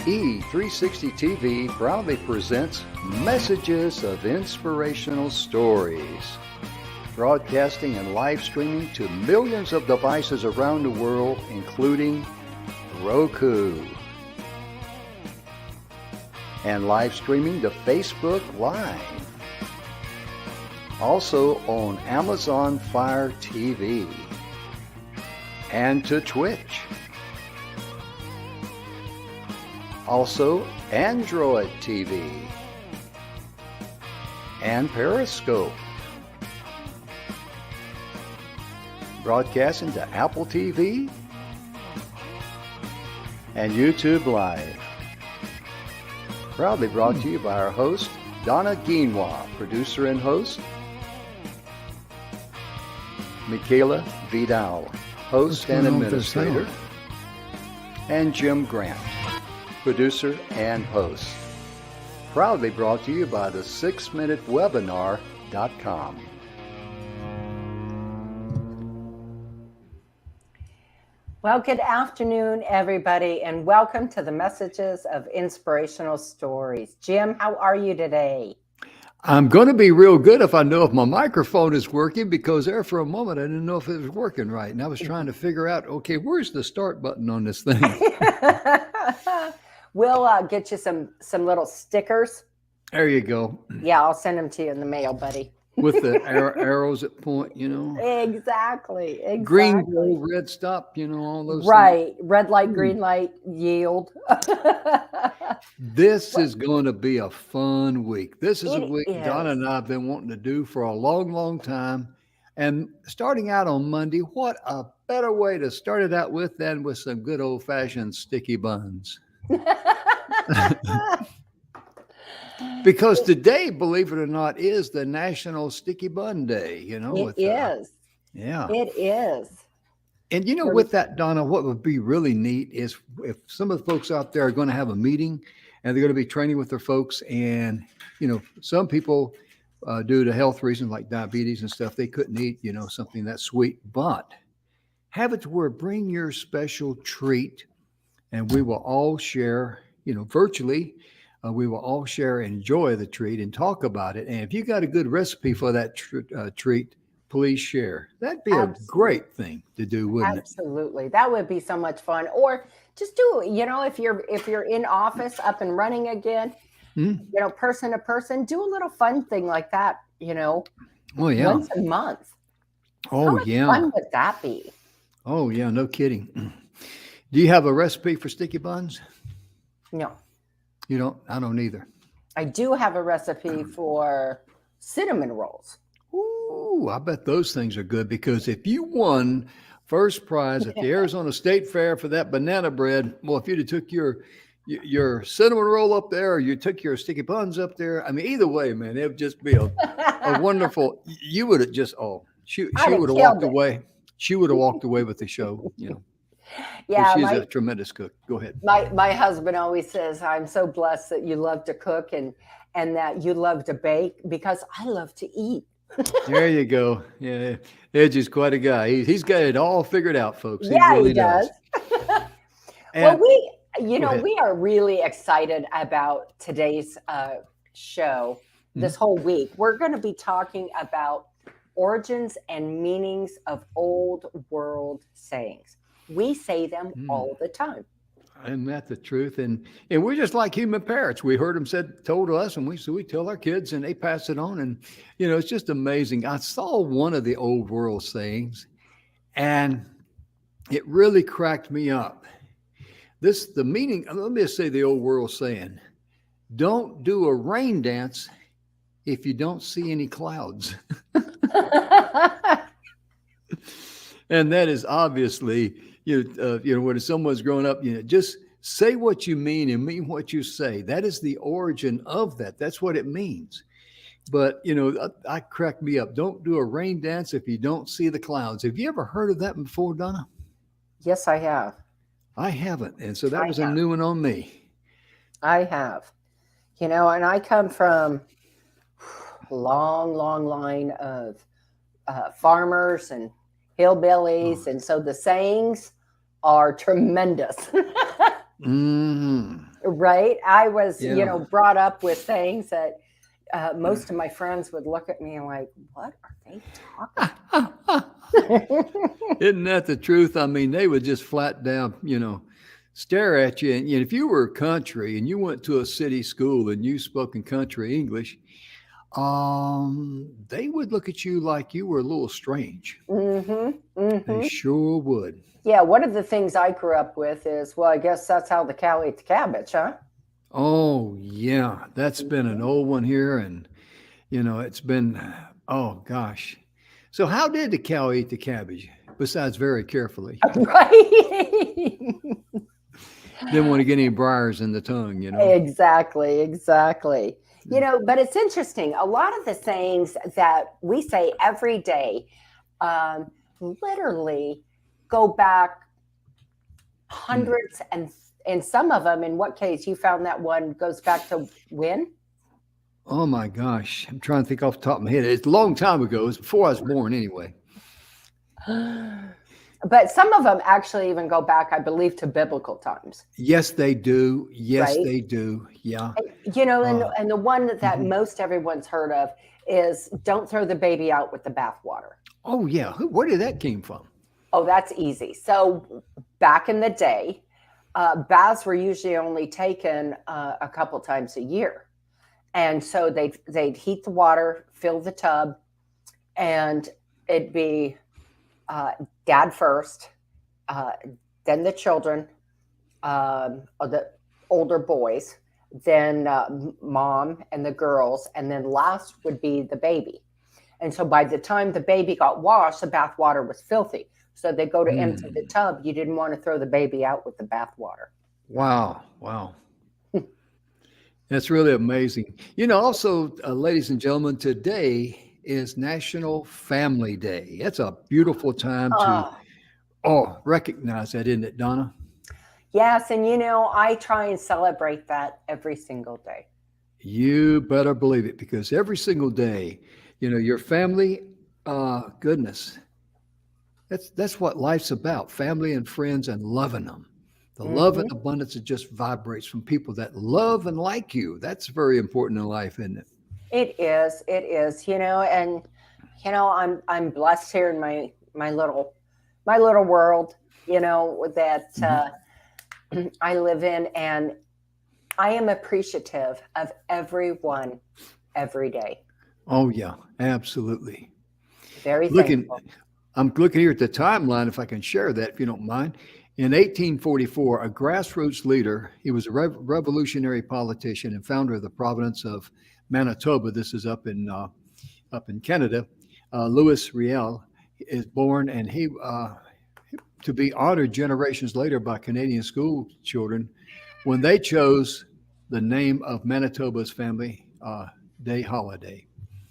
E360 TV proudly presents Messages of Inspirational Stories, broadcasting and live streaming to millions of devices around the world, including Roku, and live streaming to Facebook Live. Also on Amazon Fire TV and to Twitch. Also Android TV and Periscope. Broadcasting to Apple TV and YouTube Live. Proudly brought to you by our host, Donna, producer and host, Michaela Vidal, host and administrator, and Jim Grant, producer and host. Proudly brought to you by the 6minutewebinar.com. Well, good afternoon, everybody, and welcome to the Messages of Inspirational Stories. Jim, how are you today? I'm going to be real good if I know if my microphone is working, because there for a moment I didn't know if it was working right. And I was trying to figure out, okay, where's the start button on this thing? We'll get you some little stickers. There you go. Yeah, I'll send them to you in the mail, buddy. With the arrows that point, you know. Exactly. Green, gold, red, stop, you know, all those right. things. Red light, green light, yield. This is going to be a fun week. This is a week Donna and I have been wanting to do for a long, long time. And starting out on Monday, what a better way to start it out with than with some good old-fashioned sticky buns. Because today, believe it or not, is the National Sticky Bun Day, you know. It is. Yeah. It is. And, you know, with that, Donna, what would be really neat is if some of the folks out there are going to have a meeting and they're going to be training with their folks. And, you know, some people, due to health reasons like diabetes and stuff, they couldn't eat, you know, something that sweet. But have it to where bring your special treat and we will all share, you know, virtually. We will all share and enjoy the treat and talk about it. And if you got a good recipe for that treat, please share. That'd be a great thing to do, wouldn't it? Absolutely. That would be so much fun. Or just do, you know, if you're in office up and running again, you know, person to person, do a little fun thing like that, you know. Oh, yeah. Once a month. Oh, How much fun would that be? Oh, yeah. No kidding. Do you have a recipe for sticky buns? No. You don't? I don't either. I do have a recipe for cinnamon rolls. Ooh, I bet those things are good, because if you won first prize at the Arizona State Fair for that banana bread, well, if you'd have took your cinnamon roll up there, or you took your sticky buns up there, I mean, either way, man, it would just be a wonderful. You would have just she would have walked away. She would have walked away with the show, you know. Yeah, she's a tremendous cook. Go ahead. My husband always says, I'm so blessed that you love to cook and that you love to bake, because I love to eat. There you go. Yeah, Edge is quite a guy. He's got it all figured out, folks. Yeah, he does. Well, we are really excited about today's show. This whole week, we're going to be talking about origins and meanings of old world sayings. We say them all the time. Isn't that the truth? And we're just like human parents. We heard them told to us, and we tell our kids, and they pass it on. And, you know, it's just amazing. I saw one of the old world sayings, and it really cracked me up. The meaning, let me just say the old world saying, don't do a rain dance if you don't see any clouds. And that is obviously, you know, when someone's growing up, you know, just say what you mean and mean what you say. That is the origin of that. That's what it means. But, you know, I cracked me up. Don't do a rain dance if you don't see the clouds. Have you ever heard of that before, Donna? Yes, I have. I haven't. And so that was a new one on me. I have. You know, and I come from a long, long line of farmers and hillbillies. And so the sayings are tremendous. Mm-hmm. Right. I was, Yeah. brought up with sayings that most of my friends would look at me and like, what are they talking about? Isn't that the truth? I mean, they would just flat down, stare at you. And if you were country and you went to a city school and you spoke in country English, they would look at you like you were a little strange. They sure would. Yeah, one of the things I grew up with is, well, I guess that's how the cow ate the cabbage, huh? Oh, yeah. That's been an old one here. And, it's been, oh, gosh. So, how did the cow eat the cabbage besides very carefully? Right. Didn't want to get any briars in the tongue, Exactly. But it's interesting. A lot of the sayings that we say every day literally go back hundreds and some of them, in what case you found that one goes back to when? Oh my gosh. I'm trying to think off the top of my head. It's a long time ago. It was before I was born anyway. But some of them actually even go back, I believe, to biblical times. Yes, they do. Yes, right? they do. Yeah. And the one that most everyone's heard of is don't throw the baby out with the bathwater. Oh, yeah. Where did that came from? Oh, that's easy. So back in the day, baths were usually only taken a couple times a year. And so they'd heat the water, fill the tub, and it'd be dad first, then the children, or the older boys, then mom and the girls, and then last would be the baby. And so by the time the baby got washed, the bath water was filthy. So they go to empty the tub. You didn't want to throw the baby out with the bath water. Wow. That's really amazing. Also, ladies and gentlemen, today is National Family Day. That's a beautiful time to recognize that, isn't it, Donna? Yes, and I try and celebrate that every single day. You better believe it, because every single day, your family, goodness, that's what life's about, family and friends and loving them. The love and abundance, it just vibrates from people that love and like you. That's very important in life, isn't it? It is, and I'm blessed here in my little world, that I live in, and I am appreciative of everyone every day. Oh yeah, absolutely. Very thankful. I'm looking here at the timeline, if I can share that, if you don't mind. In 1844, a grassroots leader, he was a revolutionary politician and founder of the province of Manitoba. This is up in Canada. Louis Riel is born, and he to be honored generations later by Canadian school children when they chose the name of Manitoba's Family Day holiday.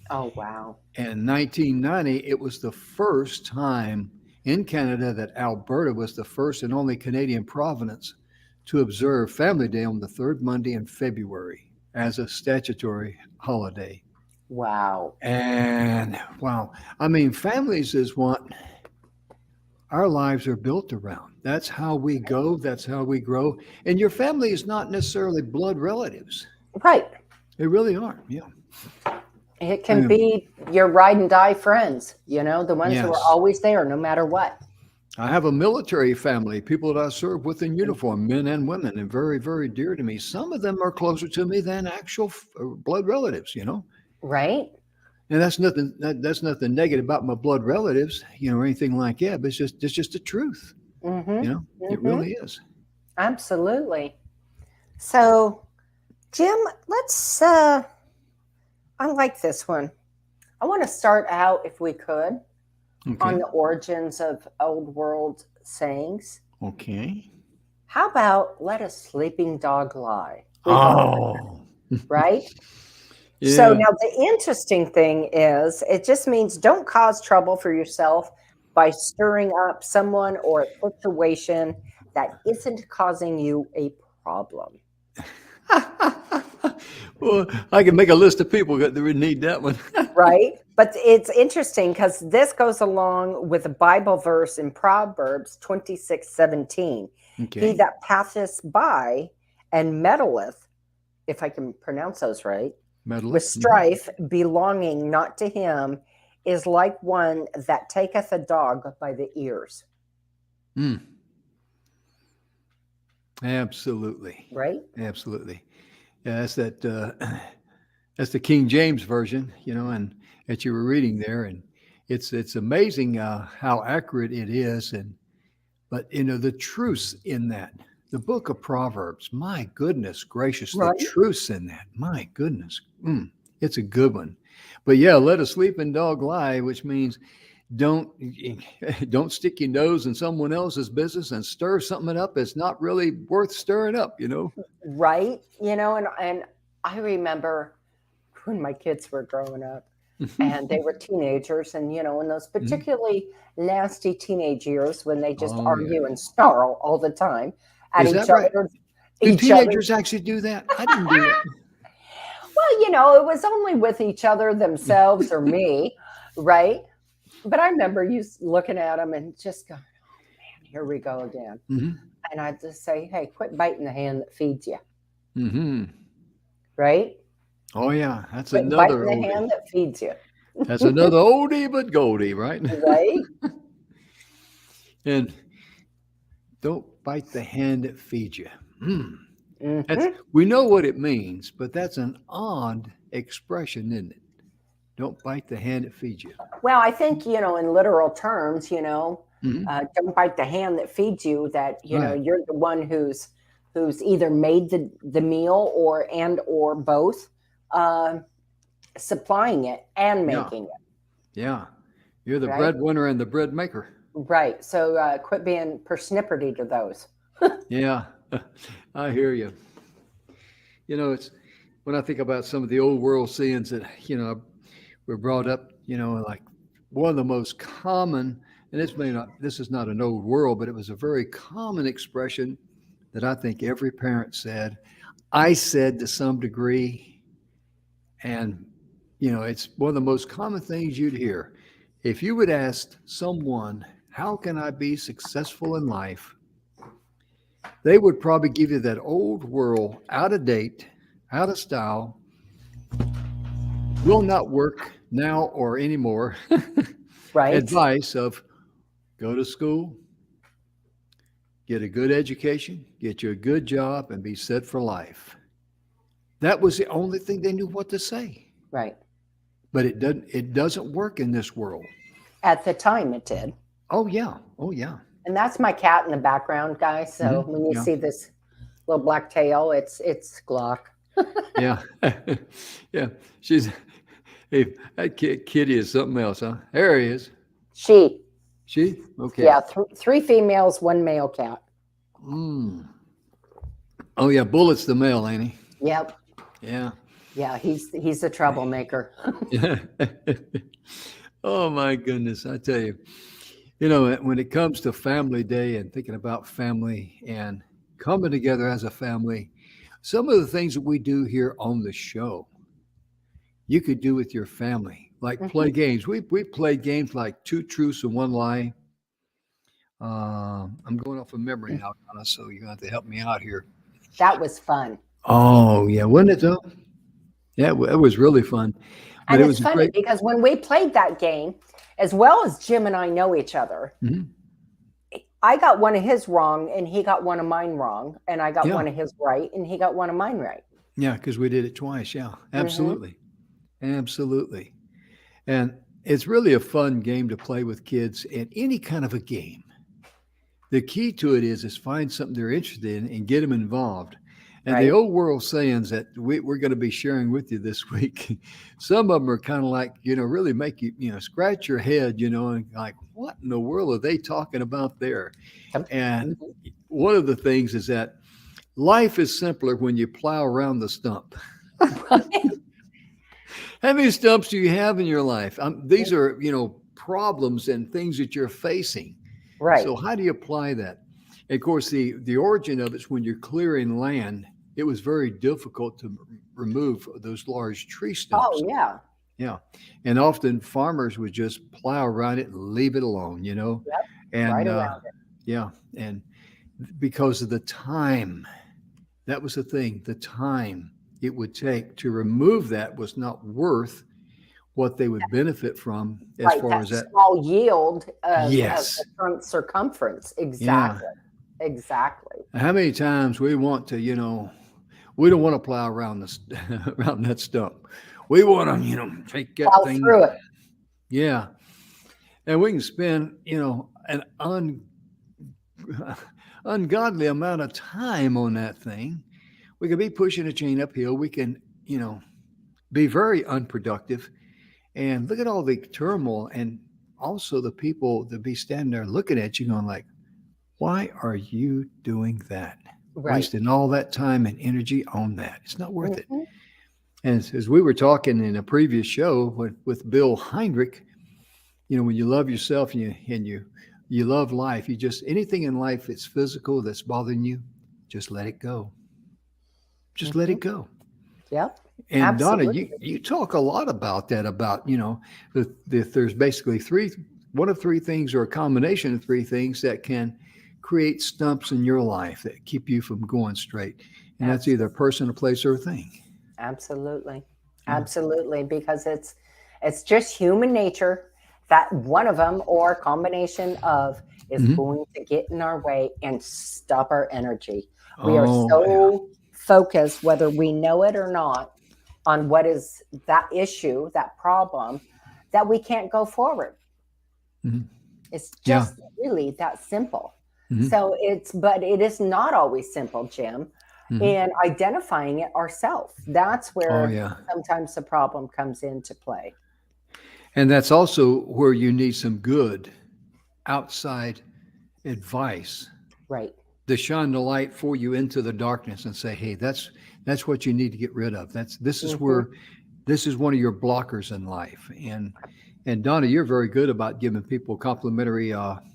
Oh, wow. And in 1990, it was the first time in Canada that Alberta was the first and only Canadian province to observe Family Day on the third Monday in February as a statutory holiday. Wow. And wow, I mean, families is what our lives are built around. That's how we go. That's how we grow. And your family is not necessarily blood relatives. Right. They really aren't. Yeah. It can be your ride and die friends, the ones who are always there no matter what. I have a military family, people that I serve with in uniform, men and women, and very, very dear to me. Some of them are closer to me than actual blood relatives, Right. And that's nothing negative about my blood relatives, or anything like that, but it's just the truth. It really is. Absolutely. So, Jim, let's I like this one. I want to start out, if we could, on the origins of old world sayings. Okay. How about let a sleeping dog lie? Right? Yeah. So now the interesting thing is it just means don't cause trouble for yourself by stirring up someone or a situation that isn't causing you a problem. Well, I can make a list of people that would need that one. Right? But it's interesting because this goes along with a Bible verse in Proverbs 26:17. Okay. He that passeth by and meddleth, if I can pronounce those right, Meddleth. with strife belonging not to him, is like one that taketh a dog by the ears. Absolutely. Right? Absolutely. Yeah, that's the King James version, and that you were reading there, and it's amazing how accurate it is, but the truths in that, the book of Proverbs, my goodness gracious, the Right. truths in that, my goodness, it's a good one. But yeah, let a sleeping dog lie, which means don't stick your nose in someone else's business and stir something up that's not really worth stirring up. Right. And I remember when my kids were growing up and they were teenagers, and in those particularly nasty teenage years when they just argue and snarl all the time at Is each that right? other. Do teenagers actually do that? I didn't do it. Well, it was only with each other, themselves, or me, right? But I remember you looking at them and just going, "Oh man, here we go again." And I'd just say, "Hey, quit biting the hand that feeds you." Right? Oh yeah, that's Quit another biting the oldie. hand that feeds you. That's another oldie but goldie, right? Right? And don't bite the hand that feeds you. Mm-hmm. We know what it means, but that's an odd expression, isn't it? Don't bite the hand that feeds you. Well, I think, in literal terms, don't bite the hand that feeds you, that, Right. you're the one who's either made the meal or both, supplying it and making it. Yeah. You're the Right? breadwinner and the bread maker. Right. So quit being persnipperty to those. Yeah. I hear you. It's when I think about some of the old world sayings that, were brought up, like one of the most common, and this is not an old world, but it was a very common expression that I think every parent said. I said to some degree, and it's one of the most common things you'd hear. If you would ask someone, how can I be successful in life? They would probably give you that old world, out of date, out of style, will not work now or anymore Right. advice of go to school, get a good education, get you a good job, and be set for life. That was the only thing they knew what to say. Right. But it doesn't work in this world. At the time it did. Oh yeah. Oh yeah. And that's my cat in the background, guys. So when you see this little black tail, it's Glock. Yeah. Yeah. Hey, that kitty is something else, huh? There he is. She? Okay. Yeah, three females, one male cat. Oh yeah, Bullet's the male, ain't he? Yep. Yeah. Yeah, he's a troublemaker. Oh my goodness, I tell you. When it comes to family day and thinking about family and coming together as a family, some of the things that we do here on the show, you could do with your family, like play games. We played games like Two Truths and One Lie. I'm going off of memory now, Donna, so you're going to have to help me out here. That was fun. Oh, yeah. Wasn't it though? Yeah, it was really fun. But And it it's was funny great. because when we played that game, as well as Jim and I know each other, I got one of his wrong and he got one of mine wrong. And I got one of his right and he got one of mine right. Yeah, because we did it twice. Yeah, absolutely. Absolutely. And it's really a fun game to play with kids in any kind of a game. The key to it is find something they're interested in and get them involved. And the old world sayings that we're going to be sharing with you this week, some of them are kind of like, really make you, scratch your head, and like, what in the world are they talking about there? And one of the things is that life is simpler when you plow around the stump. How many stumps do you have in your life? These are, problems and things that you're facing. Right. So how do you apply that? And of course, the origin of it's when you're clearing land, it was very difficult to remove those large tree stumps. Oh, yeah. Yeah. And often farmers would just plow around it and leave it alone, Yep. And right around it. Yeah. And because of the time That was the thing. The time it would take to remove that was not worth what they would benefit from as Right, far that as that. small yield of the Yes. front circumference. Yeah. Exactly. Exactly. How many times we want to, we don't want to plow around around that stump. We want to, take that Plow thing. through it. Yeah. And we can spend, an ungodly amount of time on that thing. We could be pushing a chain uphill. We can, be very unproductive. And look at all the turmoil and also the people that be standing there looking at you going like, why are you doing that? Right. Wasting all that time and energy on that. It's not worth it. Mhm. And as we were talking in a previous show with Bill Heinrich, when you love yourself and you love life, you just anything in life that's physical that's bothering you, just let it go. Just let Mhm. it go. Yep. And Donna, you Absolutely. you talk a lot about that, about, if there's basically one of three things or a combination of three things that can create stumps in your life that keep you from going straight. And that's either a Absolutely. person, a place, or a thing. Absolutely. Yeah. Absolutely. Because it's just human nature that one of them or a combination of is Hmm. going to get in our way and stop our energy. We are Oh, yeah. so focused, whether we know it or not, on what is that issue, that problem, that we can't go forward. Hmm. It's Yeah. just really that simple. Hmm. So but it is not always simple, Jim. Hmm. And identifying it ourselves, that's Oh, where yeah. sometimes the problem comes into play. And that's also where you need some good outside advice Right. to shine the light for you into the darkness and say, hey, that's what you need to get rid of. This is Hmm. where this is one of your blockers in life. And Donna, you're very good about giving people complimentary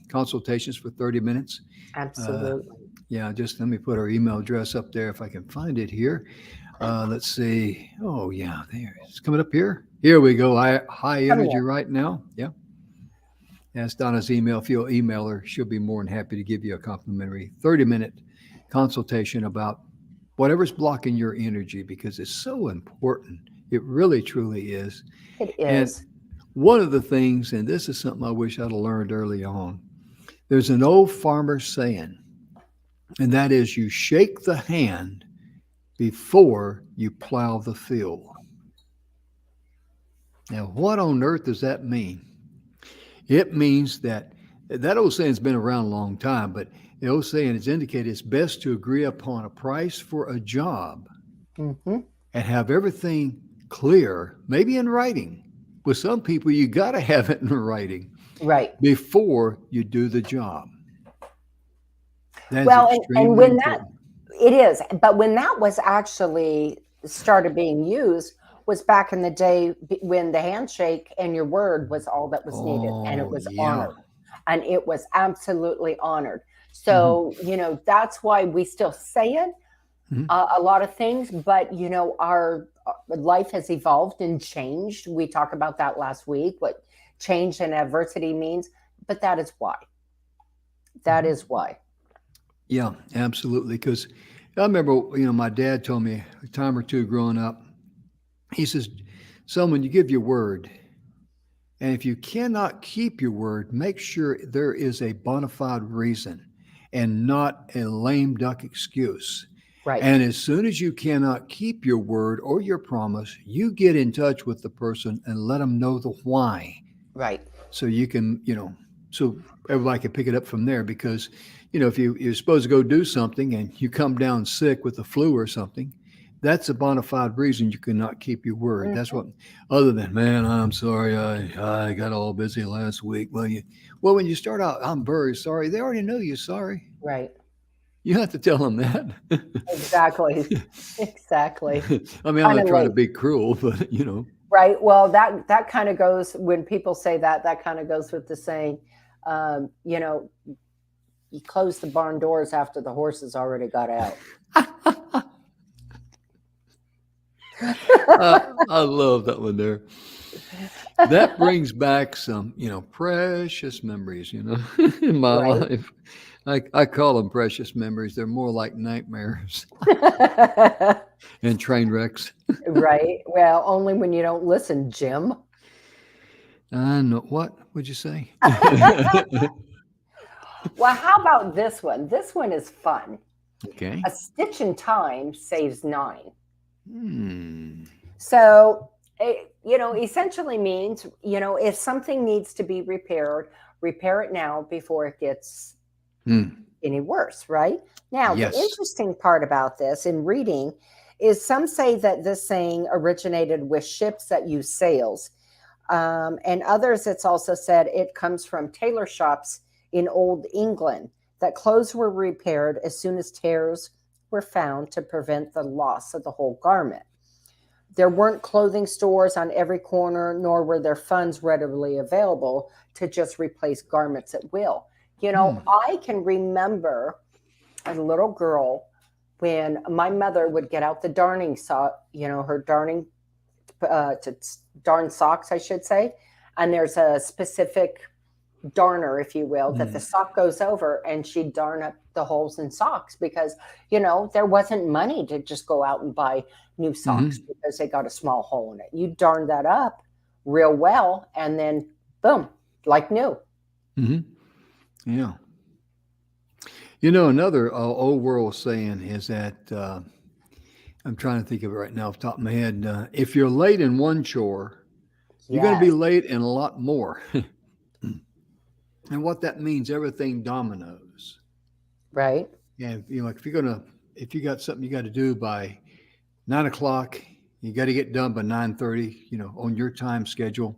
consultations for 30 minutes. Uh, Absolutely. yeah, just let me put our email address up there if I can find it here. Let's see. Oh, yeah, there it's coming up here. Here we go. High Come energy here. right now. Yeah. That's Donna's email. If you'll email her, she'll be more than happy to give you a complimentary 30-minute consultation about whatever's blocking your energy because it's so important. It really, truly is. It And is. one of the things, and this is something I wish I'd have learned early on, there's an old farmer saying, and that is you shake the hand before you plow the field. Now, what on earth does that mean? It means that old saying's been around a long time, but the old saying is indicated it's best to agree upon a price for a job Hmm. and have everything clear, maybe in writing. With some people, you got to have it in writing Right. before you do the job. That is Well, and extremely when that important. it is, but when that was actually started being used was back in the day when the handshake and your word was all that was needed, and it Oh, was yeah. honored, and it was absolutely honored. Hmm. So that's why we still say it, Hmm. a lot of things, but our life has evolved and changed. We talked about that last week, what change and adversity means, but that is why. That Hmm. is why. Yeah, absolutely. Because I remember, my dad told me a time or two growing up, he says, son, when you give your word, and if you cannot keep your word, make sure there is a bona fide reason and not a lame duck excuse. Right. And as soon as you cannot keep your word or your promise, you get in touch with the person and let them know the why. Right. So you can, so everybody can pick it up from there. Because, if you're supposed to go do something and you come down sick with the flu or something, that's a bona fide reason you cannot keep your word. That's Mhm. what, other than, man, I'm sorry, I got all busy last week. Well, when you start out, I'm very sorry. They already know you're sorry. Right. You don't have to tell them that. Exactly. Exactly. I mean, I'm Kind not of trying to like, be cruel, but right. Well, that kind of goes when people say that kind of goes with the saying, um, you know, you close the barn doors after the horses already got out. I love that one there. That brings back some, precious memories, in my Right. life. I call them precious memories. They're more like nightmares and train wrecks. Right. Well, only when you don't listen, Jim. I know. What would you say? Well, how about this one? This one is fun. Okay. A stitch in time saves 9. Hmm. So, it, essentially means, if something needs to be repaired, repair it now before it gets any worse, right? Now, the Yes. interesting part about this in reading is some say that this saying originated with ships that use sails. And others, it's also said it comes from tailor shops in Old England, that clothes were repaired as soon as tears were found to prevent the loss of the whole garment. There weren't clothing stores on every corner, nor were there funds readily available to just replace garments at will. I can remember as a little girl when my mother would get out the darning saw, her darning to darn socks, I should say. And there's a specific darner, if you will, that the sock goes over, and she'd darn up the holes in socks because, there wasn't money to just go out and buy new socks because they got a small hole in it. You darn that up real well, and then boom, like new. Yeah. Another old world saying is that I'm trying to think of it right now off the top of my head. If you're late in one chore, you're going to be late in a lot more. And what that means, everything dominoes. Right. Yeah. If you got something you got to do by 9 o'clock, you got to get done by 9:30, on your time schedule.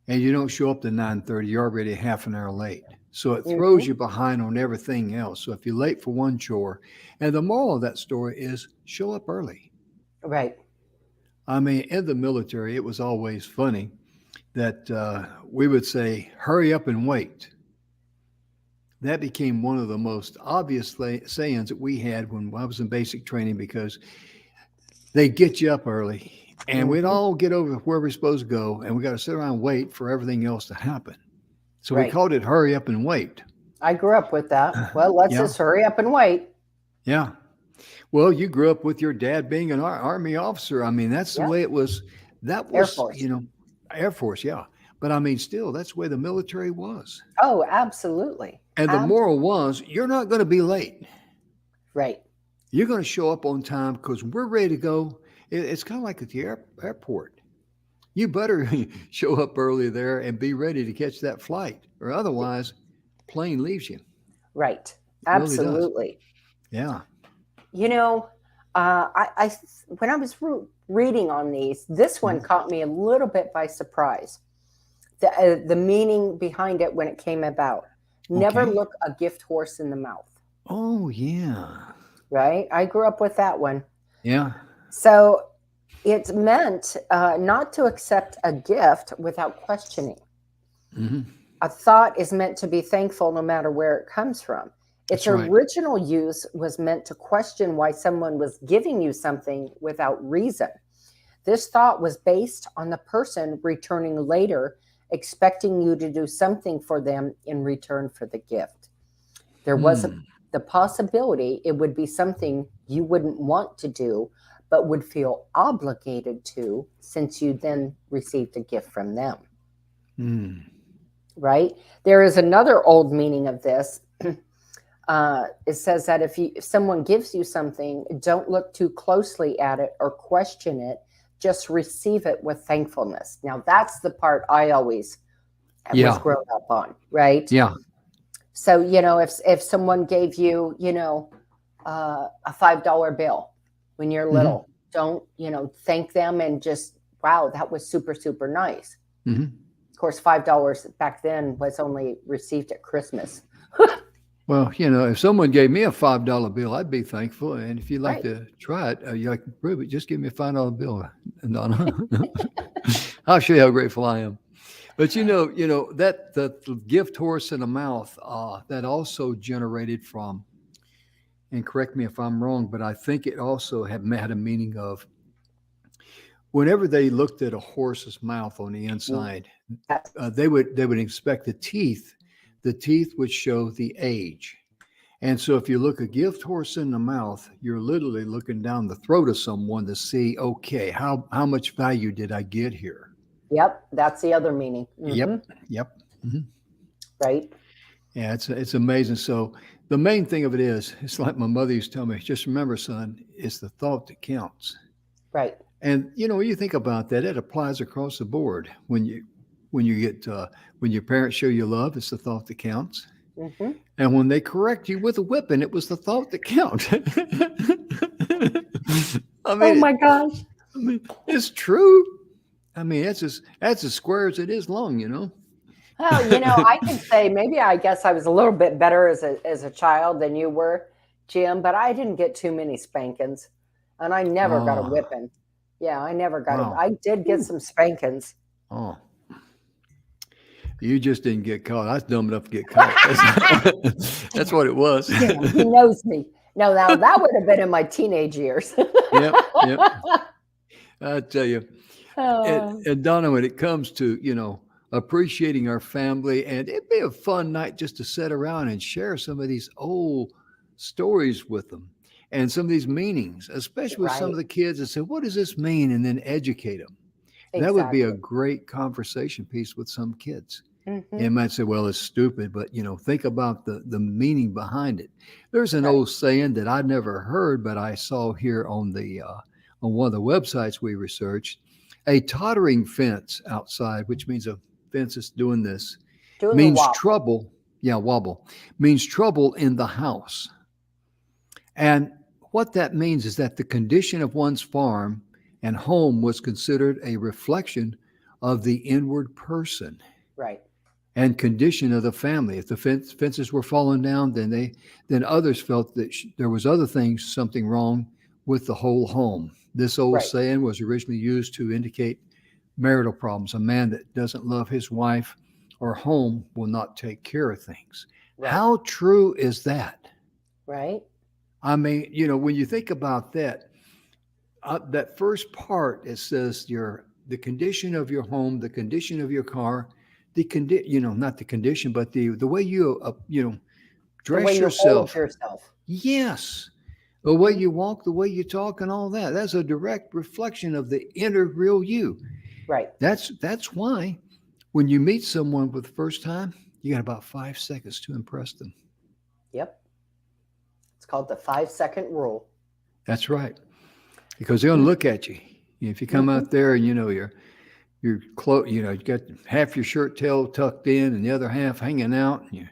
And you don't show up to 9:30, you're already half an hour late. So it throws you behind on everything else. So if you're late for one chore, and the moral of that story is show up early. Right. I mean, in the military, it was always funny that we would say, hurry up and wait. That became one of the most obvious sayings that we had when I was in basic training, because they get you up early and we'd all get over where we're supposed to go, and we got to sit around and wait for everything else to happen. So we called it hurry up and wait. I grew up with that. Well, let's just hurry up and wait. Yeah. Well, you grew up with your dad being an Army officer. I mean, that's the way it was. That was, Air Force, yeah. But I mean, still, that's the way the military was. Oh, absolutely. And the moral was, you're not going to be late. Right. You're going to show up on time because we're ready to go. It's kind of like at the airport. You better show up early there and be ready to catch that flight, or otherwise, plane leaves you. Right. Absolutely. Really yeah. I when I was reading on these, this one caught me a little bit by surprise. The meaning behind it when it came about. Never look a gift horse in the mouth. Oh, yeah. Right? I grew up with that one. Yeah. So it's meant not to accept a gift without questioning. A thought is meant to be thankful no matter where it comes from. Its original use was meant to question why someone was giving you something without reason. This thought was based on the person returning later, expecting you to do something for them in return for the gift. There was the possibility it would be something you wouldn't want to do, but would feel obligated to, since you then received a gift from them. Right? There is another old meaning of this. It says that if someone gives you something, don't look too closely at it or question it. Just receive it with thankfulness. Now, that's the part I always was grown up on, right? Yeah. So, if someone gave you, a $5 bill when you're little, don't, thank them and just, wow, that was super, super nice. Of course, $5 back then was only received at Christmas. Well, if someone gave me a $5 bill, I'd be thankful. And if you'd like to try it, you like to prove it, just give me a $5 bill, Donna. I'll show you how grateful I am. But that the gift horse in the mouth, that also generated from, and correct me if I'm wrong, but I think it also had a meaning of whenever they looked at a horse's mouth on the inside, they would inspect the teeth. The teeth would show the age. And so if you look a gift horse in the mouth, you're literally looking down the throat of someone to see, okay, how much value did I get here? Yep, that's the other meaning. Yep, yep. Right. Yeah, it's amazing. So the main thing of it is, it's like my mother used to tell me, just remember, son, it's the thought that counts. Right. And when you think about that, it applies across the board. When your parents show you love, it's the thought that counts. And when they correct you with a whipping, it was the thought that counted. I mean, oh my gosh. I mean, it's true. I mean, that's as square as it is long, Well, I can say I guess I was a little bit better as a child than you were, Jim, but I didn't get too many spankings, and I never got a whipping. Yeah, I never got it. I did get some spankings. Oh. You just didn't get caught. I was dumb enough to get caught. That's what it was. Yeah, he knows me. No, now that would have been in my teenage years. Yep. I tell you. And Donna, when it comes to, appreciating our family, and it'd be a fun night just to sit around and share some of these old stories with them and some of these meanings, especially with some of the kids that say, what does this mean? And then educate them. Exactly. That would be a great conversation piece with some kids. You might say, well, it's stupid, but think about the meaning behind it. There's an old saying that I never heard, but I saw here on one of the websites we researched. A tottering fence outside, which means a fence that's doing this, means trouble. Yeah, wobble means trouble in the house. And what that means is that the condition of one's farm and home was considered a reflection of the inward person. Right. And condition of the family. If the fences were falling down, then others felt that there was something wrong with the whole home. This old saying was originally used to indicate marital problems. A man that doesn't love his wife or home will not take care of things. Right. How true is that? Right. I mean, when you think about that, that first part, it says the condition of your home, the condition of your car, not the condition, but the way you dress the way yourself. You hold yourself. Yes. The way you walk, the way you talk, and all that. That's a direct reflection of the inner real you. Right. That's why when you meet someone for the first time, you got about 5 seconds to impress them. Yep. It's called the 5-second rule. That's right. Because they're going to look at you. If you come out there and your clothes, you got half your shirt tail tucked in and the other half hanging out, and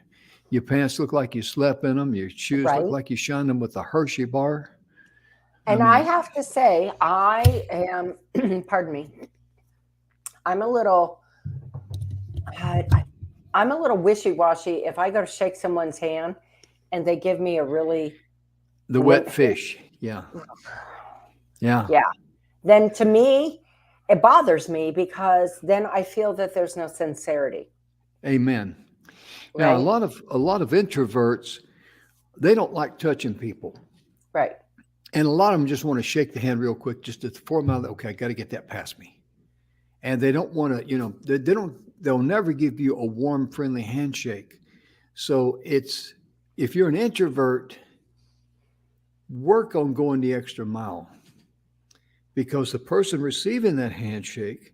your pants look like you slept in them. Your shoes look like you shined them with a Hershey bar. And I have to say, I am, pardon me, I'm a little wishy-washy if I go to shake someone's hand and they give me a really wet fish. Yeah. Then to me, it bothers me because then I feel that there's no sincerity. Amen. Now, a lot of introverts, they don't like touching people. Right. And a lot of them just want to shake the hand real quick, just to form okay, I got to get that past me. And they don't want to, they'll never give you a warm, friendly handshake. So if you're an introvert, work on going the extra mile. Because the person receiving that handshake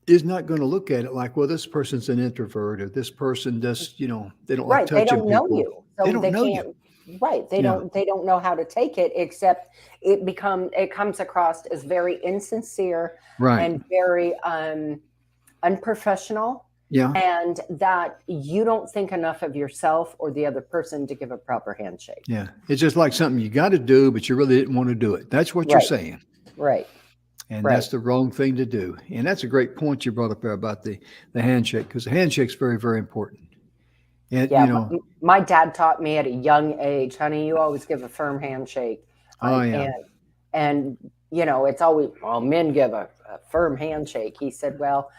is not going to look at it like, well, this person's an introvert, or this person does, they don't like touching people. They don't know you. So they don't know you. Right. They don't know how to take it, except it comes across as very insincere and very unprofessional. Yeah. And that you don't think enough of yourself or the other person to give a proper handshake. Yeah. It's just like something you got to do, but you really didn't want to do it. That's what you're saying. Right. And that's the wrong thing to do. And that's a great point you brought up there about the handshake, because the handshake's very, very important. And, my dad taught me at a young age, honey, you always give a firm handshake. And it's always, men give a firm handshake. He said, well,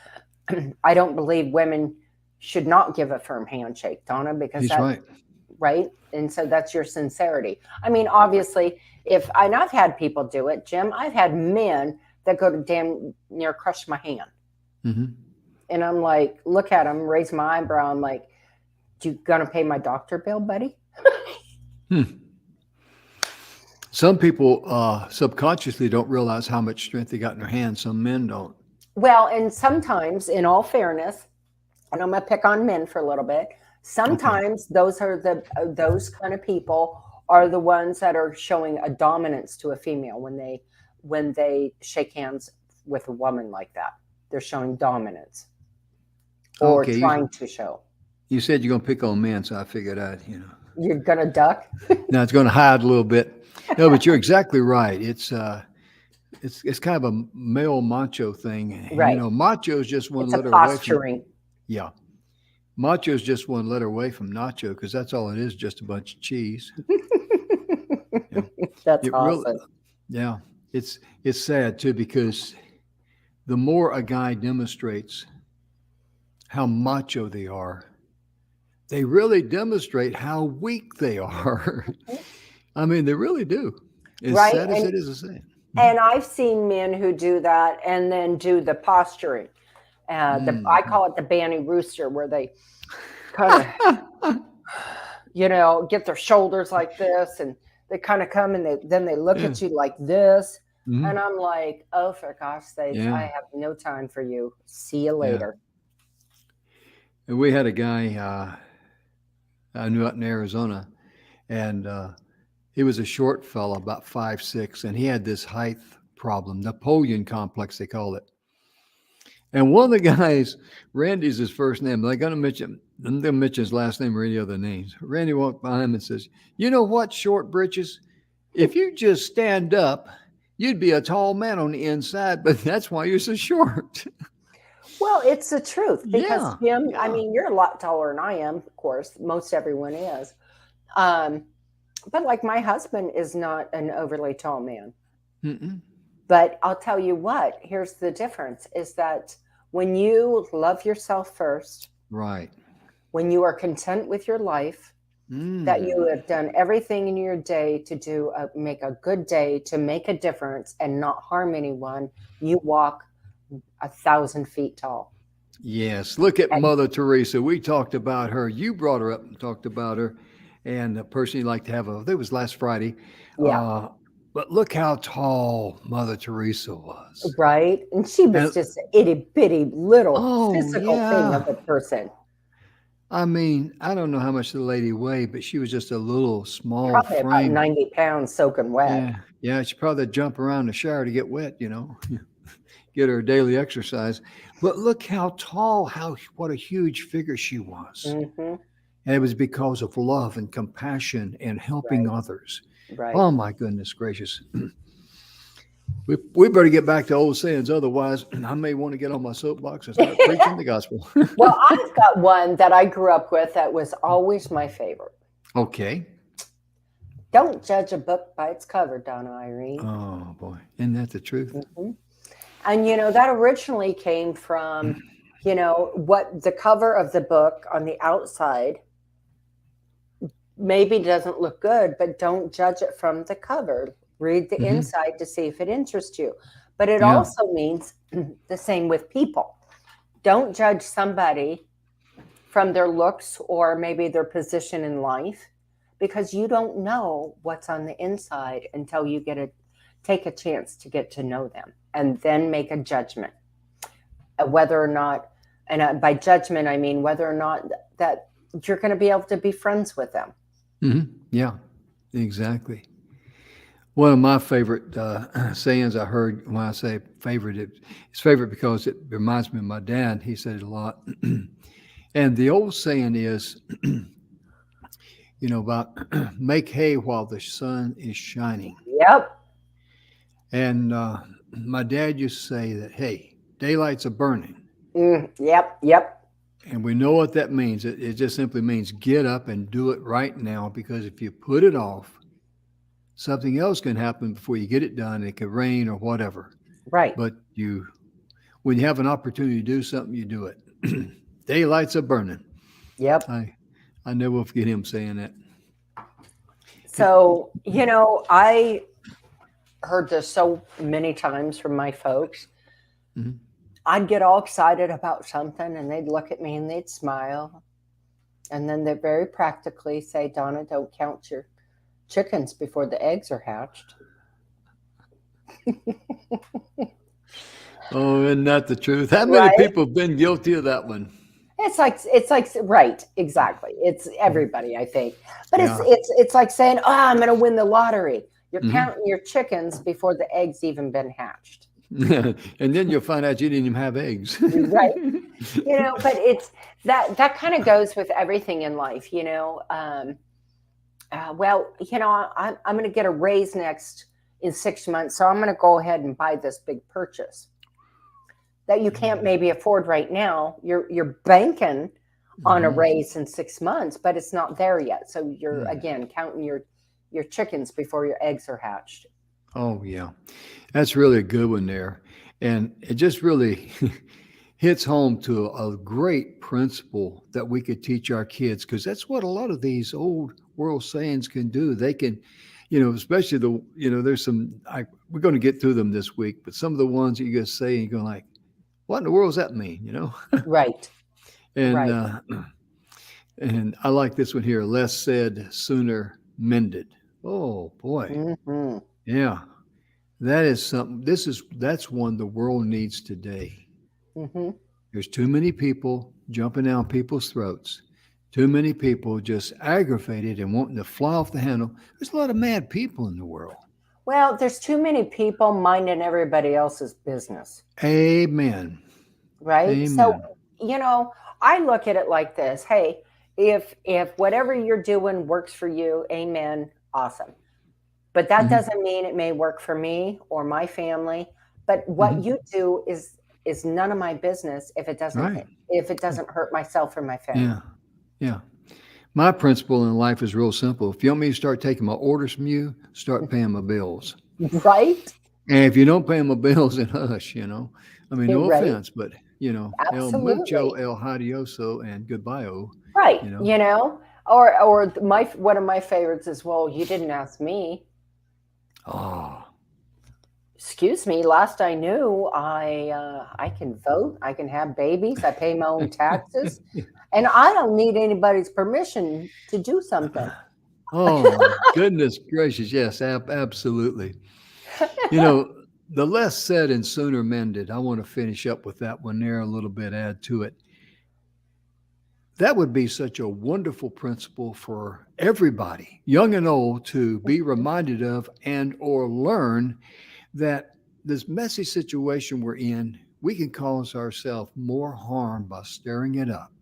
I don't believe women should not give a firm handshake, Donna, because he's right. Right. And so that's your sincerity. I mean, obviously, and I've had people do it, Jim, I've had men that go to damn near crush my hand. Mm-hmm. And I'm like, look at him, raise my eyebrow. I'm like, you gonna pay my doctor bill, buddy? Hmm. Some people subconsciously don't realize how much strength they got in their hands. Some men don't. Well, and sometimes, in all fairness, and I'm going to pick on men for a little bit. Okay. Sometimes those kind of people are the ones that are showing a dominance to a female when they shake hands with a woman like that. They're showing dominance or Okay. trying to show. You said you're going to pick on men, so I figured I'd. You're going to duck. Now it's going to hide a little bit. No, but you're exactly right. It's kind of a male macho thing, and Right. macho is just one It's a letter away from posturing. yeah. Macho is just one letter away from nacho because that's all it is, just a bunch of cheese. Yeah. That's It really, awesome. yeah. It's sad too because the more a guy demonstrates how macho they are, they really demonstrate how weak they are. I mean, they really do. As Right. sad as it is to say. And I've seen men who do that and then do the posturing. I call it the Banny Rooster, where they kind of, get their shoulders like this, and they kind of come and then they look at you like this. Mhm. And I'm like, oh, for gosh sakes, Yeah. I have no time for you. See you later. And we had a guy I knew out in Arizona, and he was a short fella, about 5'6", and he had this height problem, Napoleon complex, they call it. And one of the guys, Randy's his first name. I'm going to mention his last name or any other names. Randy walked by him and says, "You know what, short britches? If you just stand up, you'd be a tall man on the inside, but that's why you're so short." Well, it's the truth because Jim, yeah. I mean, you're a lot taller than I am, of course. Most everyone is. But like my husband is not an overly tall man. Mm-mm. But I'll tell you what, here's the difference is that when you love yourself first, Right. when you are content with your life, that you have done everything in your day to make a good day, to make a difference and not harm anyone, you walk 1,000 feet tall. Yes. Look at And Mother Teresa. We talked about her. You brought her up and talked about her. And the person you'd like to have, it was last Friday. yeah, But look how tall Mother Teresa was. right. And she was And just an itty bitty little oh physical thing of yeah. a person. I mean, I don't know how much the lady weighed, but she was just a little small Probably about frame. 90 pounds soaking wet. Yeah. She probably jump around the shower to get wet, get her daily exercise. But look how tall, what a huge figure she was. Mm-hmm. And it was because of love and compassion and helping Right. others. Right. Oh my goodness gracious. We better get back to old sayings. Otherwise, I may want to get on my soapbox and start preaching the gospel. Well, I've got one that I grew up with that was always my favorite. Okay. Don't judge a book by its cover, Donna Irene. Oh boy, isn't that the truth? Mm-hmm. And that originally came from, what the cover of the book on the outside maybe doesn't look good, but don't judge it from the cover. Read the inside to see if it interests you. But it also means the same with people. Don't judge somebody from their looks or maybe their position in life, because you don't know what's on the inside until you take a chance to get to know them and then make a judgment. Whether or not, and by judgment, I mean whether or not that you're going to be able to be friends with them. Mm-hmm. Yeah, exactly. One of my favorite sayings I heard, when I say favorite, it's favorite because it reminds me of my dad. He said it a lot. And the old saying is, about make hay while the sun is shining. Yep. And my dad used to say that, hey, daylight's a burning. Yep. And we know what that means. It just simply means get up and do it right now, because if you put it off, something else can happen before you get it done. It could rain or whatever. Right. But when you have an opportunity to do something, you do it. Daylight's a burning. Yep. I never will forget him saying that. So, I heard this so many times from my folks. Mm-hmm. I'd get all excited about something and they'd look at me and they'd smile. And then they very practically say, Donna, don't count your chickens before the eggs are hatched. Oh, isn't that the truth? How many Right? people have been guilty of that one? It's like right, exactly. It's everybody, I think. But it's Yeah. it's it's like saying, "Oh, I'm going to win the lottery." You're Hmm. counting your chickens before the eggs even been hatched. And then you'll find out you didn't even have eggs. Right? But it's that kind of goes with everything in life. Well, I'm going to get a raise next in 6 months, so I'm going to go ahead and buy this big purchase that you can't maybe afford right now. You're banking on a Mhm. raise in 6 months, but it's not there yet. So you're Mm. again counting your chickens before your eggs are hatched. Oh, yeah. That's really a good one there. And it just really hits home to a great principle that we could teach our kids because that's what a lot of these old world sayings can do. They can, especially there's we're going to get through them this week, but some of the ones that you just say, and you're going like, what in the world does that mean? Right, And, right. uh, and I like this one here, less said, sooner mended. Oh boy. Hmm. Yeah. That is something. That's one the world needs today. Hmm. There's too many people jumping down people's throats. Too many people just aggravated and wanting to fly off the handle. There's a lot of mad people in the world. Well, there's too many people minding everybody else's business, Amen. right? So, Amen. you know, I look at it like this. Hey, if whatever you're doing works for you, amen, awesome. But that Hmm. doesn't mean it may work for me or my family. But what Hmm. you do is none of my business Right. if it doesn't hurt myself or my family. Yeah. Yeah. My principle in life is real simple. If you want me to start taking my orders from you, start paying my bills. Right? And if you don't pay my bills, then hush. I mean, You're no right. offense, but, el mucho, Absolutely. el hadioso, and goodbye-o, Right. you know. Or my one of my favorites is, well, you didn't ask me. Oh, Excuse me, last I knew, I can vote, I can have babies, I pay my own taxes, and I don't need anybody's permission to do something. oh my goodness gracious. Yes, absolutely. You know, the less said and sooner mended. I want to finish up with that one there a little bit, add to it. That would be such a wonderful principle for everybody, young and old, to be reminded of and or learn that this messy situation we're in, we can cause ourselves more harm by stirring it up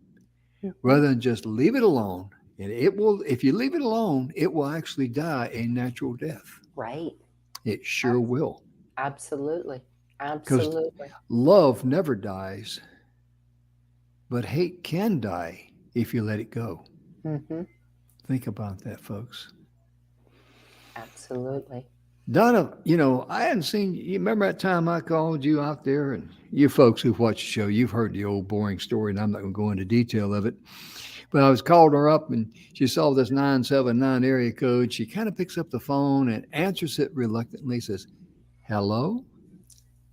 Mhm. rather than just leave it alone. And it will, if you leave it alone, it will actually die a natural death. Right. It sure Ab- will. Absolutely. Because Absolutely. love never dies, but hate can die if you let it go. Hmm. Think about that, folks. Absolutely. Donna, I hadn't seen you. Remember that time I called you out there? And you folks who've watched the show, you've heard the old boring story, and I'm not going to go into detail of it. But I was called her up, and she saw this 979 area code. She kind of picks up the phone and answers it reluctantly, says, "Hello?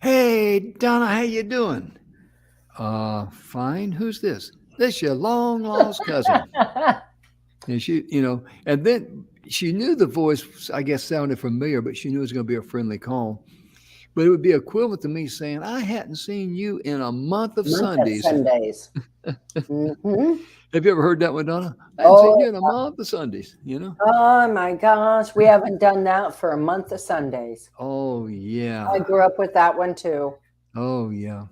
Hey, Donna, how you doing?" Fine. Who's this? This your long lost cousin. And and then she knew the voice, I guess, sounded familiar, but she knew it was going to be a friendly call. But it would be equivalent to me saying, I hadn't seen you in a month of Month of Sundays. Sundays. Hmm. Have you ever heard that one, Donna? I hadn't seen Oh, you in a month of Sundays. oh my gosh, we haven't done that for a month of Sundays. Oh, I yeah. grew up with that one too. Oh, yeah.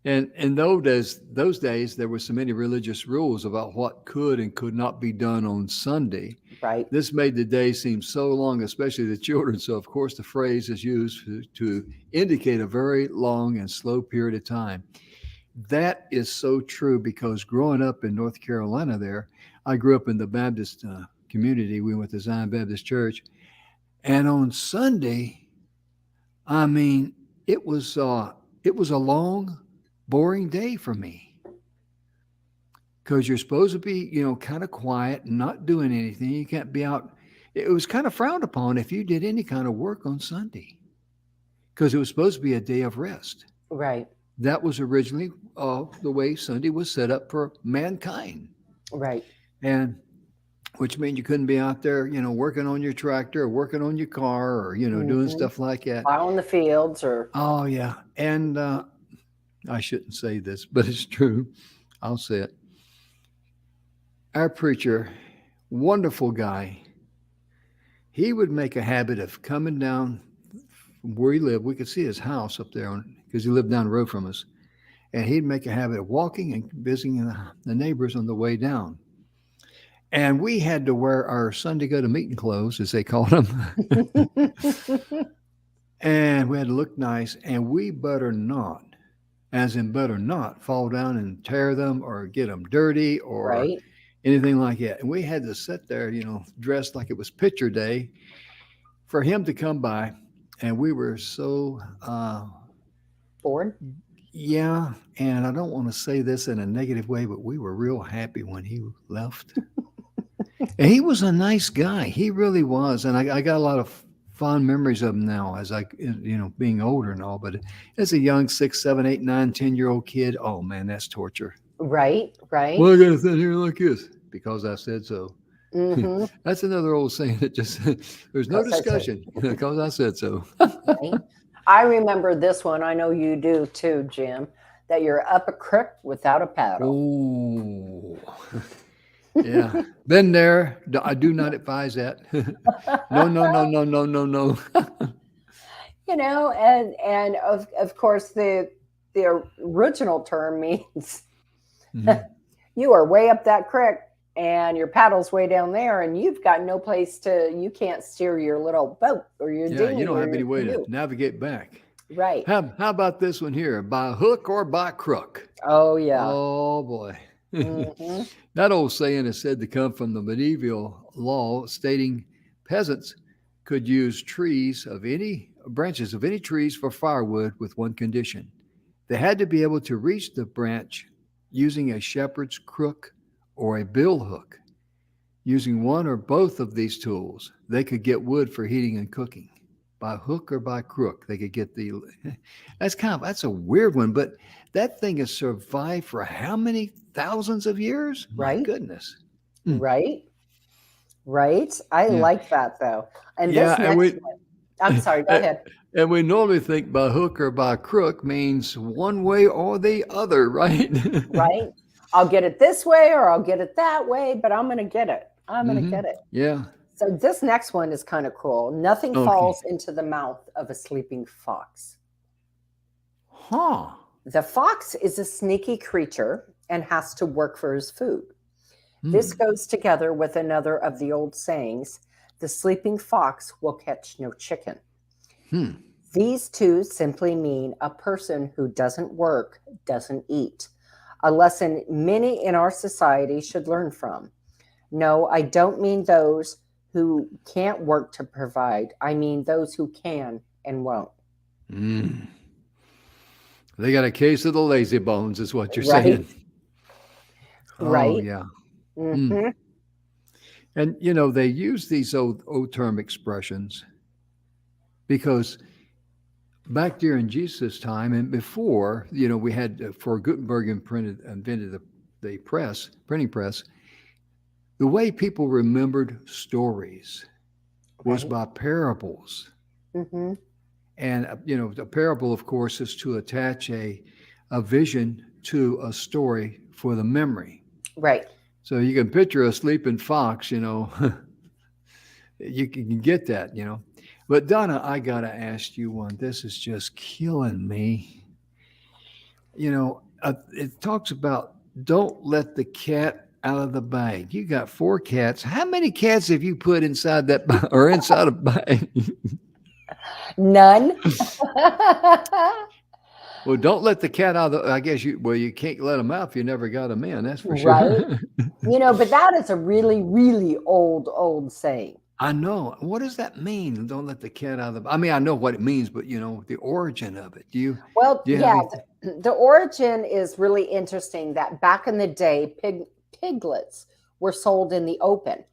And in those days, there were so many religious rules about what could and could not be done on Sunday. Right. This made the day seem so long, especially the children. So, of course, the phrase is used to indicate a very long and slow period of time. That is so true because growing up in North Carolina, I grew up in the Baptist community. We went to Zion Baptist Church, and on Sunday, I mean, it was a long, boring day for me because you're supposed to be, kind of quiet and not doing anything. You can't be out. It was kind of frowned upon if you did any kind of work on Sunday because it was supposed to be a day of rest. Right. That was originally the way Sunday was set up for mankind. Right. And which means you couldn't be out there, working on your tractor or working on your car or, doing Mm-hmm. stuff like that. Out on the fields or. Oh, yeah. And I shouldn't say this, but it's true. I'll say it. Our preacher, wonderful guy, he would make a habit of coming down from where he lived. We could see his house up there because he lived down the road from us. And he'd make a habit of walking and visiting the neighbors on the way down. And we had to wear our Sunday go to meeting clothes, as they called them. And we had to look nice. And we better not, as in better not, fall down and tear them or get them dirty or Right. anything like that. And we had to sit there, dressed like it was picture day for him to come by. And we were so Bored. yeah, and I don't want to say this in a negative way, but we were real happy when he left. And he was a nice guy. He really was. And I got a lot of fond memories of him now as being older and all. But as a young 6, 7, 8, 9, 10-year-old kid, oh man, that's torture. Right. Right. Well, I got to sit here like this because I said so. Mm-hmm. That's another old saying that just, there's no discussion because I said so. Right. I remember this one. I know you do too, Jim, that you're up a creek without a paddle. Oh, yeah. Been there. I do not advise that. No, no, no, no, no, no, no. And of course the original term means you are way up that creek and your paddle's way down there and you've got no place you can't steer your little boat or your dinghy. You don't have any way to navigate back. Right. How about this one here? By hook or by crook? Oh, yeah. Oh, boy. Mm-hmm. That old saying is said to come from the medieval law stating peasants could use branches of any trees for firewood with one condition. They had to be able to reach the branch using a shepherd's crook or a bill hook. Using one or both of these tools, they could get wood for heating and cooking. By hook or by crook, they could get that's a weird one, but that thing has survived for how many thousands of years? Right. My goodness. Right. I like that though. And this next one, I'm sorry, go ahead. And we normally think by hook or by crook means one way or the other, right? Right. I'll get it this way or I'll get it that way, but I'm going to get it. I'm going to get it. Yeah. So this next one is kind of cool. Nothing falls into the mouth of a sleeping fox. Huh. The fox is a sneaky creature and has to work for his food. This goes together with another of the old sayings, the sleeping fox will catch no chicken. These two simply mean a person who doesn't work doesn't eat, a lesson many in our society should learn from. No, I don't mean those who can't work to provide. I mean those who can and won't. They got a case of the lazy bones is what you're saying. Right. Oh, yeah. Mm-hmm. And, they use these old term expressions because back during Jesus' time and before, we had, before Gutenberg invented the printing press, the way people remembered stories was by parables. And, the parable, of course, is to attach a vision to a story for the memory. Right. So you can picture a sleeping fox, you can get that, But Donna, I got to ask you one. This is just killing me. It talks about don't let the cat out of the bag. You got 4 cats. How many cats have you put inside that or inside a bag? None. Well, don't let the cat out of the, I guess you can't let them out if you never got them in. That's for sure. Right. But that is a really, really old saying. I know. What does that mean? Don't let the cat out of the, I mean, I know what it means, but the origin of it. The origin is really interesting that back in the day, piglets were sold in the open.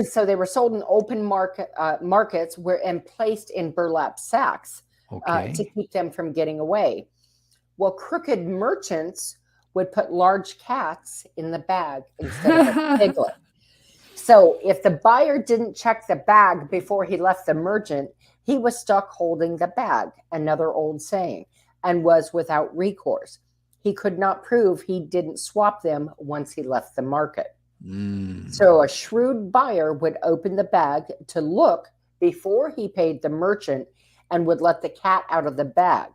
So they were sold in open markets and placed in burlap sacks to keep them from getting away. Well, crooked merchants would put large cats in the bag instead of a piglet. So if the buyer didn't check the bag before he left the merchant, he was stuck holding the bag, another old saying, and was without recourse. He could not prove he didn't swap them once he left the market. So a shrewd buyer would open the bag to look before he paid the merchant and would let the cat out of the bag.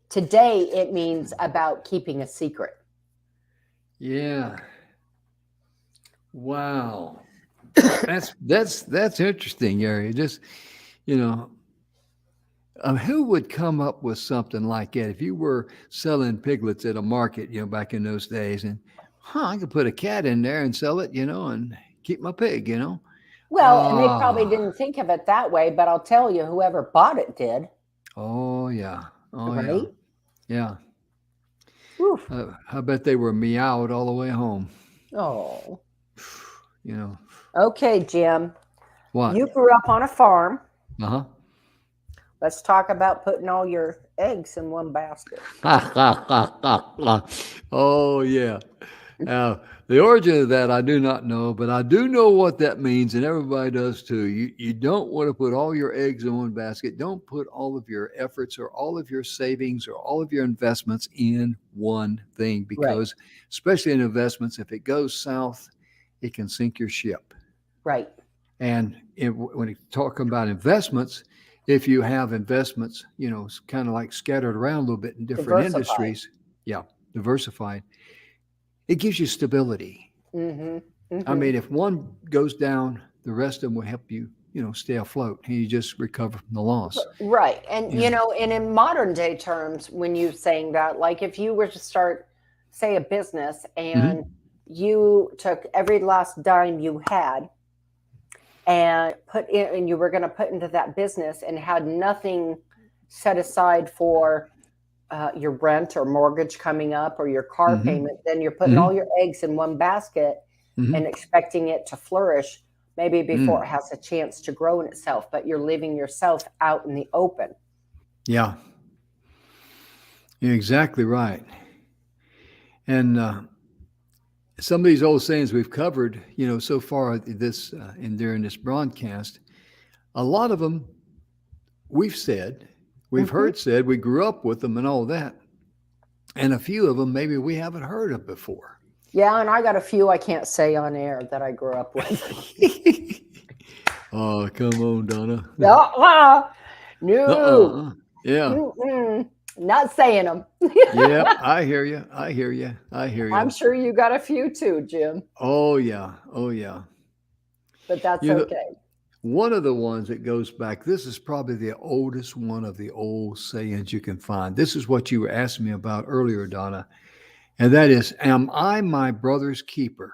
Today, it means about keeping a secret. Yeah. Wow. That's interesting, Gary. Just, who would come up with something like that if you were selling piglets at a market, back in those days, and I could put a cat in there and sell it, and keep my pig, Well, and they probably didn't think of it that way, but I'll tell you, whoever bought it did. Oh yeah. Oh right? Yeah. I bet they were meowed all the way home. Oh. Okay, Jim. What? You grew up on a farm. Uh-huh. Let's talk about putting all your eggs in one basket. Oh, yeah. The origin of that, I do not know, but I do know what that means, and everybody does too. You don't want to put all your eggs in one basket. Don't put all of your efforts or all of your savings or all of your investments in one thing, because especially in investments, if it goes south, it can sink your ship. Right. And when you talk about investments, if you have investments, kind of like scattered around a little bit in different industries, diversified, it gives you stability. I mean, if one goes down, the rest of them will help you, stay afloat, and you just recover from the loss. Right. And, and in modern day terms, when you're saying that, like if you were to start, say, a business and you took every last dime you had and you were going to put into that business and had nothing set aside for your rent or mortgage coming up or your car payment, then you're putting all your eggs in one basket and expecting it to flourish maybe before it has a chance to grow in itself, but you're leaving yourself out in the open. Yeah. You're exactly right. And some of these old sayings we've covered, so far during this broadcast, a lot of them we've heard said, we grew up with them and all that. And a few of them maybe we haven't heard of before. Yeah, and I got a few I can't say on air that I grew up with. Oh, come on, Donna. No. Yeah. Not saying them. Yeah, I hear you. I'm sure you got a few too, Jim. Oh, yeah. But that's okay. One of the ones that goes back, this is probably the oldest one of the old sayings you can find. This is what you were asking me about earlier, Donna. And that is, am I my brother's keeper?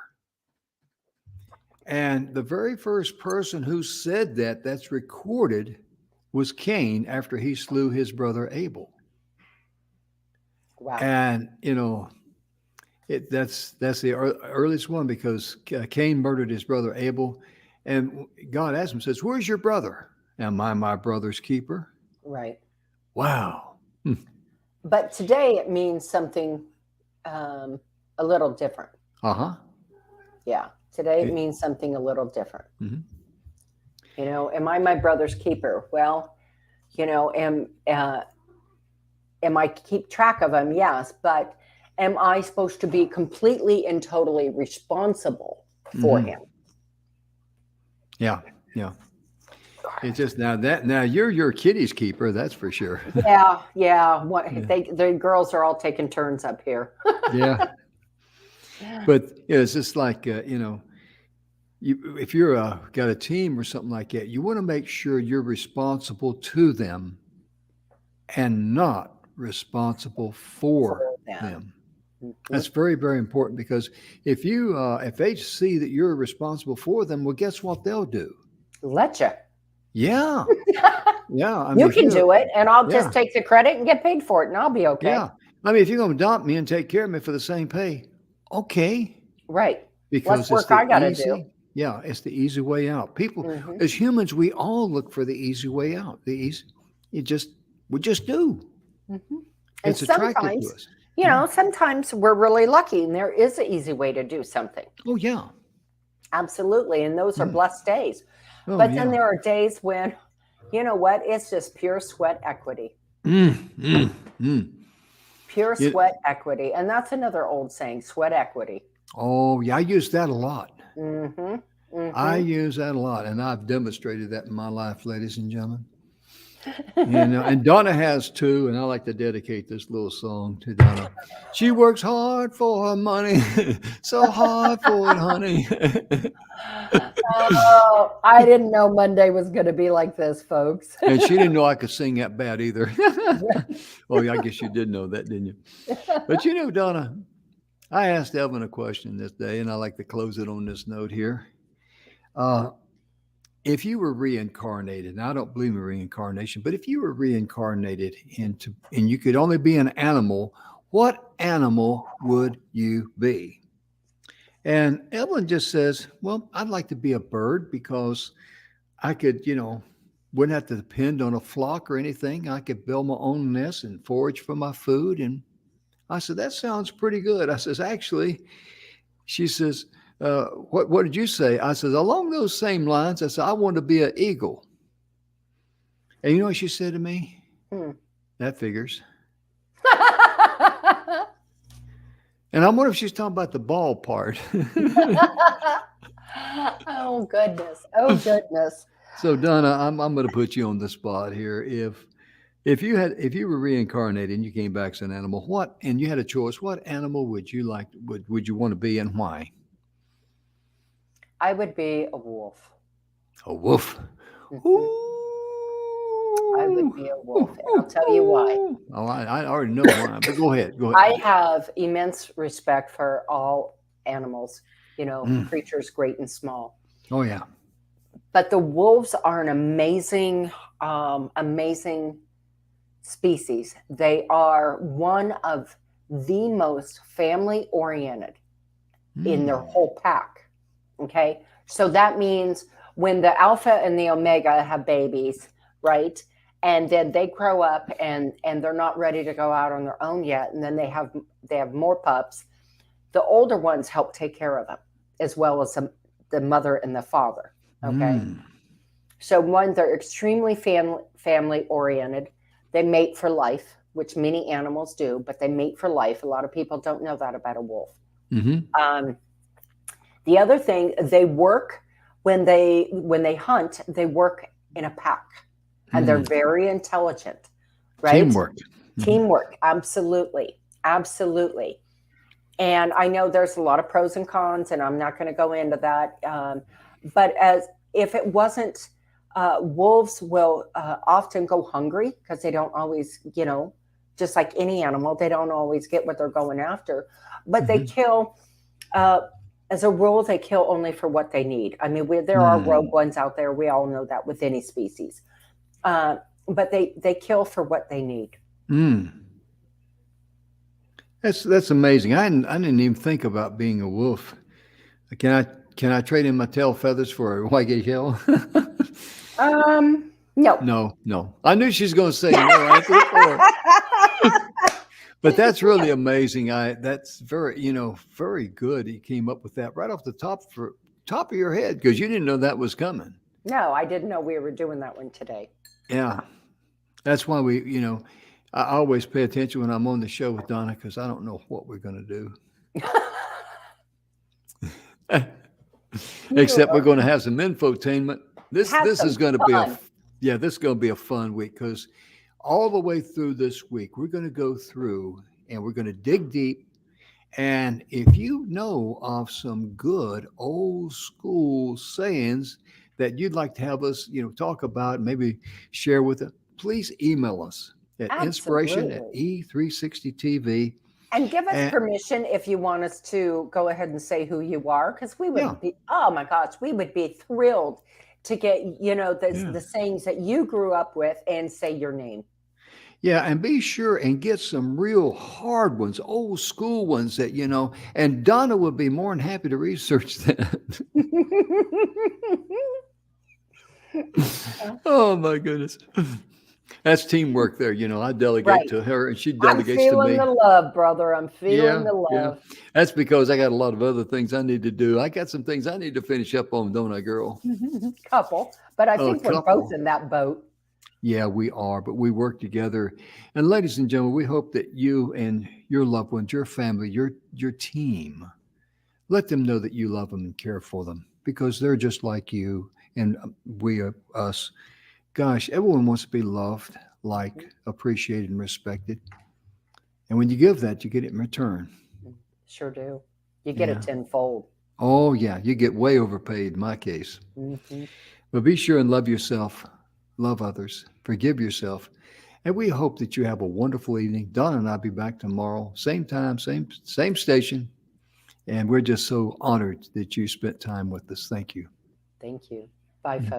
And the very first person who said that's recorded was Cain after he slew his brother Abel. Wow. And, that's the earliest one, because Cain murdered his brother Abel. And God asked him, says, where's your brother? Am I my brother's keeper? Right. Wow. But today it means something a little different. Yeah. Today it means something a little different. Am I my brother's keeper? Well, am I keep track of him? Yes. But am I supposed to be completely and totally responsible for him? Yeah. It's just now you're your kitty's keeper, that's for sure. Yeah. The girls are all taking turns up here. Yeah. But it's just like if you're got a team or something like that, you want to make sure you're responsible to them and not responsible for them. That's very, very important, because if they see that you're responsible for them, well, guess what they'll do? Let you. Yeah. Yeah. I mean, you can do it, and I'll just take the credit and get paid for it, and I'll be okay. Yeah. I mean, if you're going to adopt me and take care of me for the same pay, okay. Right. Because less work I got to do. Yeah, it's the easy way out. People, as humans, we all look for the easy way out. We just do. And it's attractive to us. sometimes we're really lucky and there is an easy way to do something. Oh, yeah. Absolutely. And those are blessed days. Oh, But yeah. then there are days when, you know what? It's just pure sweat equity. Pure sweat equity. And that's another old saying, sweat equity. Oh, yeah. I use that a lot. Mm-hmm. I use that a lot. And I've demonstrated that in my life, ladies and gentlemen. And Donna has too, and I like to dedicate this little song to Donna. She works hard for her money, so hard for it, honey. Oh, I didn't know Monday was going to be like this, folks. And she didn't know I could sing that bad either. Well, I guess you did know that, didn't you? But Donna, I asked Evan a question this day, and I like to close it on this note here. If you were reincarnated, and I don't believe in reincarnation, but if you were reincarnated and you could only be an animal, what animal would you be? And Evelyn just says, well, I'd like to be a bird because I could, wouldn't have to depend on a flock or anything. I could build my own nest and forage for my food. And I said, that sounds pretty good. I says, actually, she says, what did you say? I said, along those same lines, I said, I want to be an eagle. And you know what she said to me? That figures. And I wonder if she's talking about the ball part. Oh, goodness. Oh, goodness. So, Donna, I'm going to put you on the spot here. If you were reincarnated and you came back as an animal, and you had a choice, what animal would you want to be and why? I would be a wolf. A wolf? I would be a wolf. And I'll tell you why. Oh, I already know why, but go ahead. I have immense respect for all animals, creatures great and small. Oh, yeah. But the wolves are an amazing, amazing species. They are one of the most family-oriented in their whole pack. Okay, so that means when the alpha and the omega have babies, right? And then they grow up and they're not ready to go out on their own yet. And then they have more pups. The older ones help take care of them as well as the mother and the father. Okay. So they're extremely family oriented. They mate for life, which many animals do, but they mate for life. A lot of people don't know that about a wolf. The other thing, they work when they hunt, they work in a pack. And they're very intelligent, right? Teamwork, absolutely. Absolutely. And I know there's a lot of pros and cons, and I'm not going to go into that. But if it wasn't, wolves will often go hungry because they don't always, just like any animal, they don't always get what they're going after. But they kill, as a rule, they kill only for what they need. I mean, there are rogue ones out there. We all know that with any species. But they kill for what they need. That's amazing. I didn't even think about being a wolf. Can I trade in my tail feathers for a white tail? No. No. I knew she was going to say no. But that's really amazing. That's very, very good. He came up with that right off the top of your head because you didn't know that was coming. No, I didn't know we were doing that one today. Yeah. That's why I always pay attention when I'm on the show with Donna because I don't know what we're going to do. Except we're going to have some infotainment. This is going to be this is going to be a fun week because all the way through this week, we're going to go through and we're going to dig deep. And if you know of some good old school sayings that you'd like to have us, talk about, maybe share with us, please email us at inspiration@e360tv. And give us permission if you want us to go ahead and say who you are, because we would be, oh my gosh, we would be thrilled to get, the sayings that you grew up with and say your name. Yeah, and be sure and get some real hard ones, old school ones that, and Donna would be more than happy to research that. Oh, my goodness. That's teamwork there. I delegate Right. to her and she I'm delegates to feeling me. the love, brother. I'm feeling Yeah, the yeah. love. That's because I got a lot of other things I need to do. I got some things I need to finish up on, don't I, girl? Couple, but I A think we're both couple. in that boat. Yeah, we are, but we work together. And ladies and gentlemen, we hope that you and your loved ones, your family, your team, let them know that you love them and care for them because they're just like you and we are us. Gosh, everyone wants to be loved, liked, appreciated, and respected. And when you give that, you get it in return. Sure do. You get it Yeah. tenfold. Oh, yeah. You get way overpaid in my case. Mm-hmm. But be sure and love yourself, love others, forgive yourself. And we hope that you have a wonderful evening. Donna and I'll be back tomorrow, same time, same station. And we're just so honored that you spent time with us. Thank you. Thank you. Bye, folks.